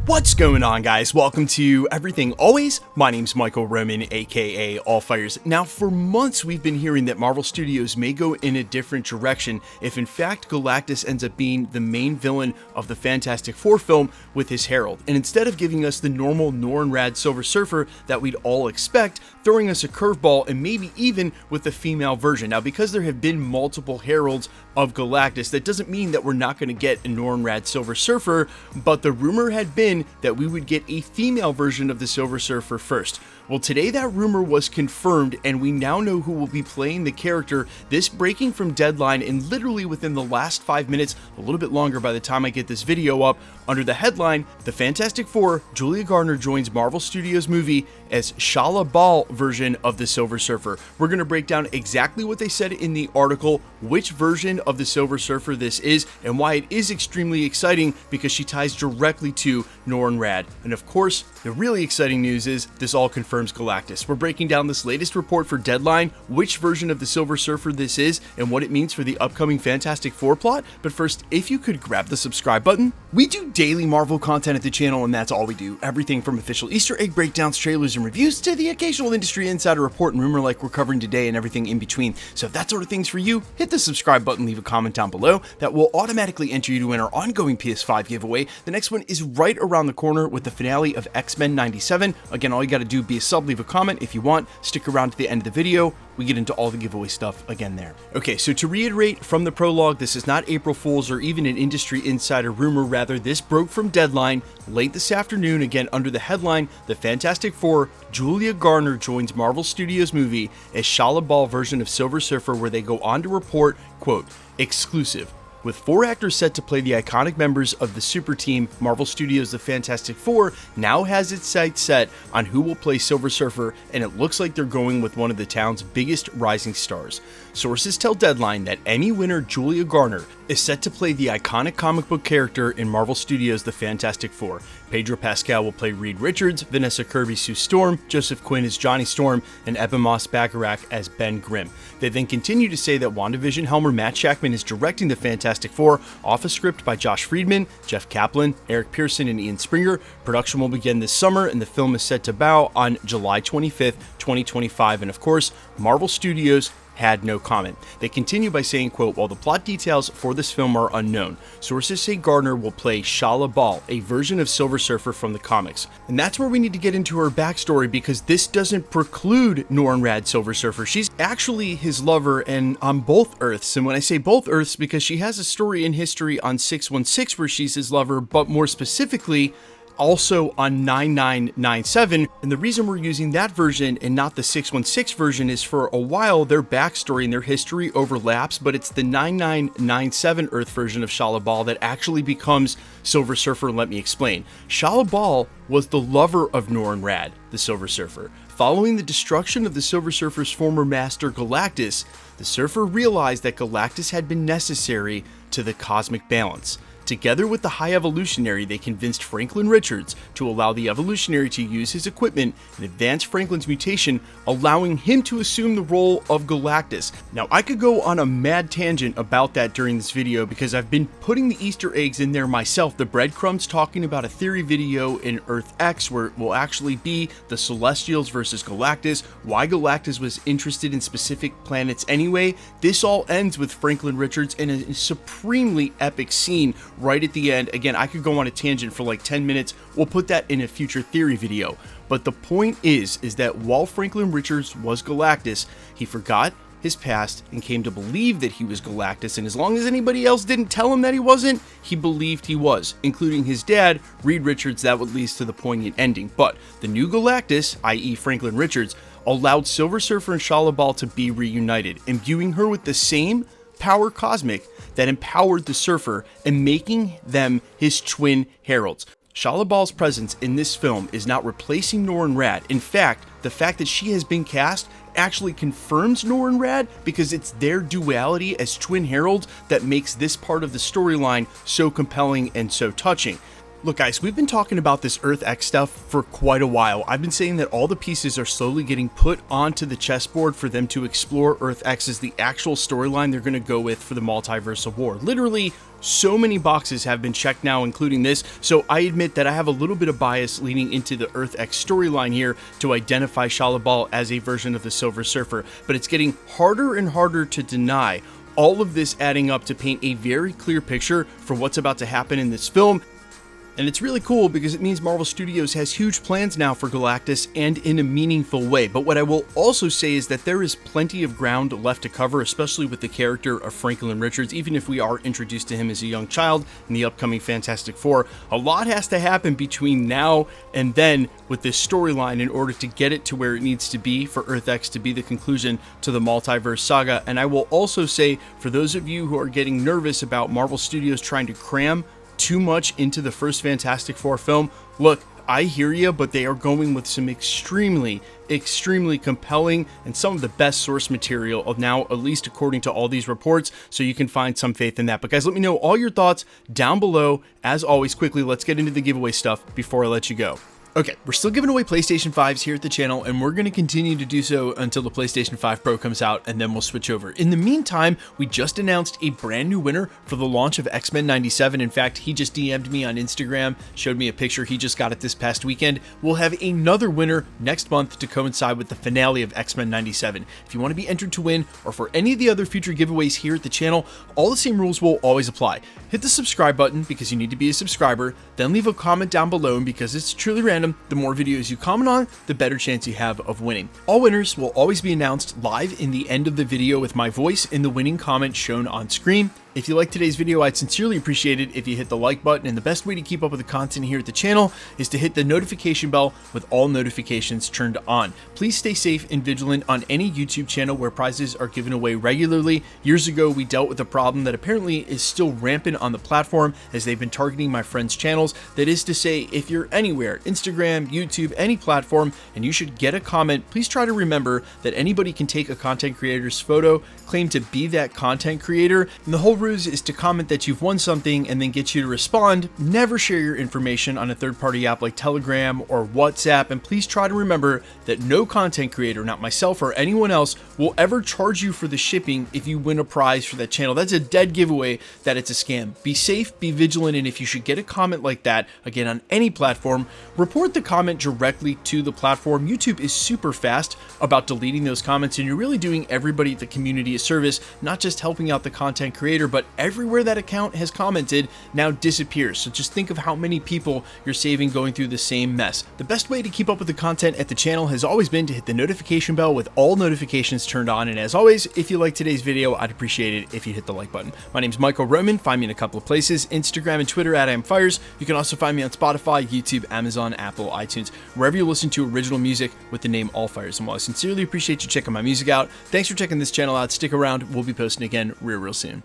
What's going on, guys? Welcome to Everything Always. My name's Michael Roman, aka Allfires. Now, for months we've been hearing that Marvel Studios may go in a different direction if in fact Galactus ends up being the main villain of the Fantastic Four film with his Herald, and instead of giving us the normal Norn-Rad Silver Surfer that we'd all expect, throwing us a curveball and maybe even with a female version. Now, because there have been multiple Heralds of Galactus, that doesn't mean that we're not going to get a Norn-Rad Silver Surfer, but the rumor had been that we would get a female version of the Silver Surfer first. Well, today that rumor was confirmed, and we now know who will be playing the character, this breaking from Deadline, and literally within the last 5 minutes, a little bit longer by the time I get this video up, under the headline, The Fantastic Four, Julia Garner joins Marvel Studios movie as Shalla-Bal version of the Silver Surfer. We're going to break down exactly what they said in the article, which version of the Silver Surfer this is, and why it is extremely exciting because she ties directly to Norn-Rad. And of course, the really exciting news is this all confirms Galactus. We're breaking down this latest report for Deadline, which version of the Silver Surfer this is, and what it means for the upcoming Fantastic Four plot. But first, if you could grab the subscribe button. We do daily Marvel content at the channel, and that's all we do. Everything from official Easter egg breakdowns, trailers, and reviews to the occasional industry insider report and rumor like we're covering today and everything in between. So if that sort of thing's for you, hit the subscribe button, leave a comment down below. That will automatically enter you to win our ongoing PS5 giveaway. The next one is right around the corner with the finale of X-Men 97. Again, all you gotta do, be a sub, leave a comment if you want, stick around to the end of the video. We get into all the giveaway stuff again there. Okay, so to reiterate from the prologue, this is not April Fool's or even an industry insider rumor. Rather, this broke from Deadline late this afternoon, again under the headline, The Fantastic Four, Julia Garner joins Marvel Studios movie as Shalla-Bal version of Silver Surfer, where they go on to report, quote, exclusive. With 4 actors set to play the iconic members of the super team, Marvel Studios' The Fantastic Four now has its sights set on who will play Silver Surfer, and it looks like they're going with one of the town's biggest rising stars. Sources tell Deadline that Emmy winner Julia Garner is set to play the iconic comic book character in Marvel Studios' The Fantastic Four. Pedro Pascal will play Reed Richards, Vanessa Kirby Sue Storm, Joseph Quinn as Johnny Storm, and Ebba Moss-Bacharach as Ben Grimm. They then continue to say that WandaVision helmer Matt Shakman is directing The Fantastic Four off a script by Josh Friedman, Jeff Kaplan, Eric Pearson, and Ian Springer. Production will begin this summer, and the film is set to bow on July 25th, 2025. And of course, Marvel Studios had no comment. They continue by saying, quote, while the plot details for this film are unknown, sources say Garner will play Shalla-Bal, a version of Silver Surfer from the comics. And that's where we need to get into her backstory, because this doesn't preclude Norn-Rad Silver Surfer. She's actually his lover and on both Earths. And when I say both Earths, because she has a story in history on 616 where she's his lover, but more specifically, also on 9997, and the reason we're using that version and not the 616 version is for a while their backstory and their history overlaps, but it's the 9997 Earth version of Shalla-Bal that actually becomes Silver Surfer. Let me explain. Shalla-Bal was the lover of Norn-Rad, the Silver Surfer. Following the destruction of the Silver Surfer's former master Galactus, the Surfer realized that Galactus had been necessary to the cosmic balance. Together with the High Evolutionary, they convinced Franklin Richards to allow the Evolutionary to use his equipment and advance Franklin's mutation, allowing him to assume the role of Galactus. Now, I could go on a mad tangent about that during this video because I've been putting the Easter eggs in there myself. The breadcrumbs talking about a theory video in Earth X where it will actually be the Celestials versus Galactus, why Galactus was interested in specific planets anyway. This all ends with Franklin Richards in a supremely epic scene right at the end. Again, I could go on a tangent for like 10 minutes. We'll put that in a future theory video. But the point is that while Franklin Richards was Galactus, he forgot his past and came to believe that he was Galactus, and as long as anybody else didn't tell him that he wasn't, he believed he was, including his dad, Reed Richards. That would lead to the poignant ending. But the new Galactus, i.e. Franklin Richards, allowed Silver Surfer and Shalla-Bal to be reunited, imbuing her with the same power cosmic that empowered the Surfer and making them his twin heralds. Shalla-Bal's presence in this film is not replacing Norn-Rad. In fact, the fact that she has been cast actually confirms Norn-Rad because it's their duality as twin heralds that makes this part of the storyline so compelling and so touching. Look guys, we've been talking about this Earth X stuff for quite a while. I've been saying that all the pieces are slowly getting put onto the chessboard for them to explore Earth X as the actual storyline they're going to go with for the Multiverse of War. Literally So many boxes have been checked now, including this, so I admit that I have a little bit of bias leaning into the Earth X storyline here to identify Shalla-Bal as a version of the Silver Surfer, but it's getting harder and harder to deny. All of this adding up to paint a very clear picture for what's about to happen in this film. And it's really cool because it means Marvel Studios has huge plans now for Galactus and in a meaningful way. But what I will also say is that there is plenty of ground left to cover, especially with the character of Franklin Richards. Even if we are introduced to him as a young child in the upcoming Fantastic Four, a lot has to happen between now and then with this storyline in order to get it to where it needs to be for Earth X to be the conclusion to the Multiverse saga. And I will also say, for those of you who are getting nervous about Marvel Studios trying to cram too much into the first Fantastic Four film, look, I hear you, but they are going with some extremely compelling and some of the best source material of now, at least according to all these reports, so you can find some faith in that. But guys, let me know all your thoughts down below. As always, quickly, let's get into the giveaway stuff before I let you go. Okay, we're still giving away PlayStation 5s here at the channel, and we're going to continue to do so until the PlayStation 5 Pro comes out, and then we'll switch over. In the meantime, we just announced a brand new winner for the launch of X-Men 97. In fact, he just DM'd me on Instagram, showed me a picture. He just got it this past weekend. We'll have another winner next month to coincide with the finale of X-Men 97. If you want to be entered to win, or for any of the other future giveaways here at the channel, all the same rules will always apply. Hit the subscribe button because you need to be a subscriber, then leave a comment down below, and because it's truly random, the more videos you comment on, the better chance you have of winning. All winners will always be announced live in the end of the video with my voice in the winning comment shown on screen. If you liked today's video, I'd sincerely appreciate it if you hit the like button, and the best way to keep up with the content here at the channel is to hit the notification bell with all notifications turned on. Please stay safe and vigilant on any YouTube channel where prizes are given away regularly. Years ago, we dealt with a problem that apparently is still rampant on the platform as they've been targeting my friends' channels. That is to say, if you're anywhere, Instagram, YouTube, any platform, and you should get a comment, please try to remember that anybody can take a content creator's photo, claim to be that content creator, and the whole ruse is to comment that you've won something and then get you to respond. Never share your information on a third-party app like Telegram or WhatsApp, and please try to remember that no content creator, not myself or anyone else, will ever charge you for the shipping if you win a prize for that channel. That's a dead giveaway that it's a scam. Be safe, be vigilant, and if you should get a comment like that, again on any platform, report the comment directly to the platform. YouTube is super fast about deleting those comments, and you're really doing everybody at the community a service, not just helping out the content creator, but everywhere that account has commented now disappears. So just think of how many people you're saving going through the same mess. The best way to keep up with the content at the channel has always been to hit the notification bell with all notifications turned on. And as always, if you like today's video, I'd appreciate it if you hit the like button. My name's Michael Roman. Find me in a couple of places, Instagram and Twitter at @IamFires. You can also find me on Spotify, YouTube, Amazon, Apple, iTunes, wherever you listen to original music with the name All Fires. And while I sincerely appreciate you checking my music out, thanks for checking this channel out. Stick around. We'll be posting again real soon.